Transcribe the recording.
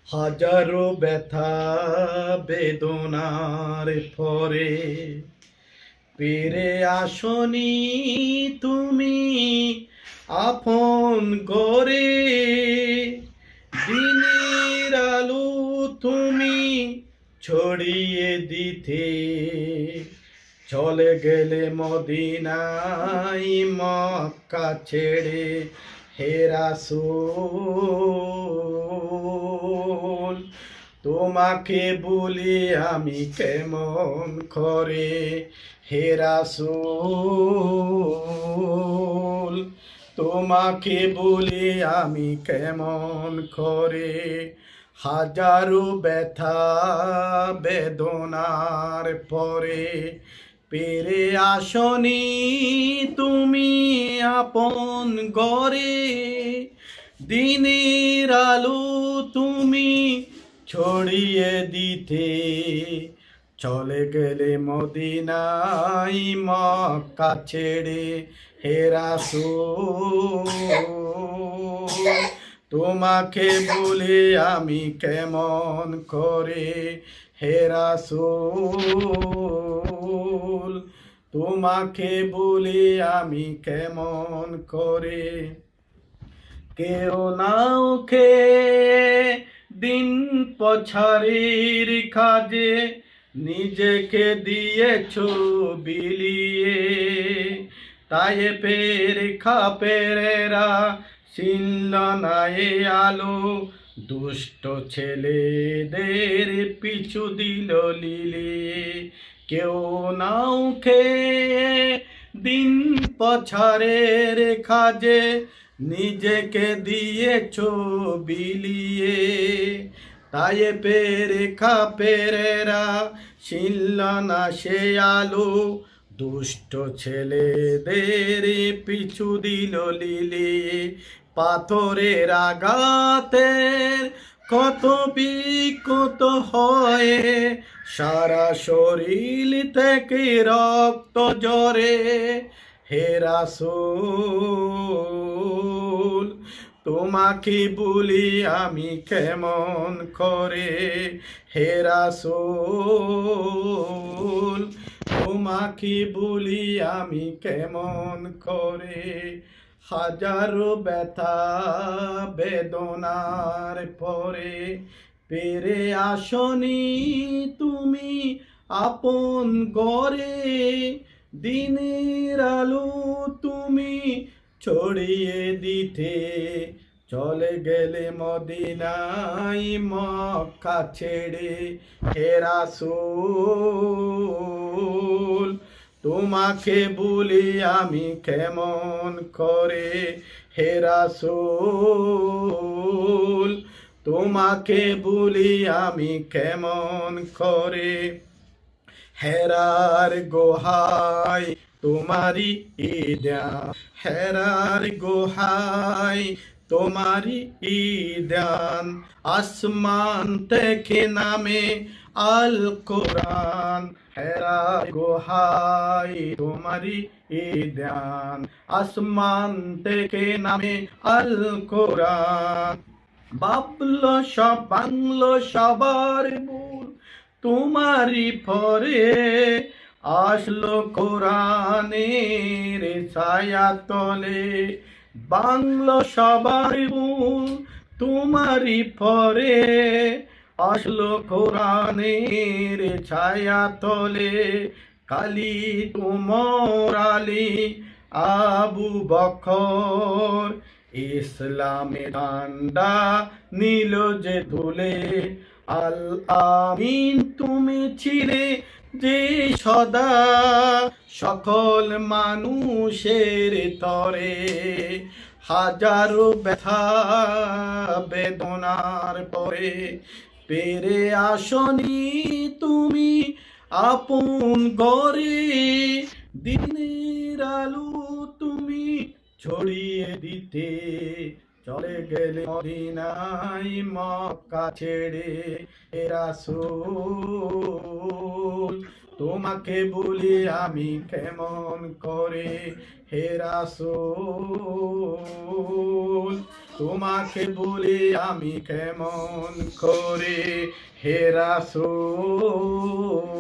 হাজারো ব্যথা বেদনার পরে পেরে আসনি তুমি আপন গরে। দিনের আলো তুমি ছড়িয়ে দিতে চলে গেলে মদিনায় মক্কা ছেড়ে। হে রাসূল তোমাকে বলি আমি কেমন করে। হে রাসূল তোমাকে বলি আমি কেমন করে। হাজারো ব্যথা বেদনার পরে পেরে আসনি তুমি আপন গরে। দিনের আলো তুমি ছড়িয়ে দিতে চলে গেলে মদিনায় মক্কা ছেড়ে। হে রাসূল তোমাকে বলে আমি কেমন করে। হে রাসূল তোমাকে বলে আমি কেমন করে। কেউ নাও খে দিন পছারির কাজে নিজেকে দিয়েছো বিলিয়ে। তায়েফের কাফেরেরা ছিন্ন না এ আলো, দুষ্ট ছেলেদের পিছু দিল লিলিয়ে। কেউ নাও খেয়ে দিন পছারের কাজে নিজেকে দিয়েছো বিলিয়ে। তায়েফের কাফেরেরা ছিন্ন না সে আলো, দুষ্ট ছেলেদের পিছু দিল লিলিয়ে। পাথরের আঘাতের কত বিকত হয়ে সারা শরীর থেকে রক্ত ঝরে। হে রাসূল তোমাকে বলি আমি কেমন করে। হে রাসূল তোমাকে বলি আমি কেমন করে। হাজারো ব্যথা বেদনার পরে পেরে আসনি তুমি আপন গরে। দিনের আলো তুমি ছড়িয়ে দিতে চলে গেলে মদিনায় মক্কা ছেড়ে। হে রাসূল তোমাকে বলি আমি কেমন করে। হে রাসূল তোমাকে বলি আমি কেমন করে। হেরার গোহাই তোমারি ঈদান, হেরার গোহাই তোমারি ঈদান। আসমান থেকে নামে আল কোরআন, হেরার গোহাই তোমারি ঈদান। আসমান থেকে নামে আল কোরআন। বাবলো সব বাংলো সবার মূল তোমারি পরে আসলো কোরআনের ছায়া তলে। বাংলো সবার মূল তোমারি পরে আসলো কোরআনের ছায়া তলে। কালি তুমর আলী আবু বকর ইসলামে ডান্ডা নীল যে তুলে। আল আমিন তুমি ছিলে যে সদা সকল মানুষের তরে। হাজারো ব্যথা বেদনার পরে পেরে আসনি তুমি আপন গরে। দিনের আলো তুমি ছড়িয়ে দিতে চলে গেলে মদিনায় মক্কা ছেড়ে। হে রাসূল তোমাকে বলি আমি কেমন করে হে রাসূল, তোমাকে বলি আমি কেমন করে হে রাসূল।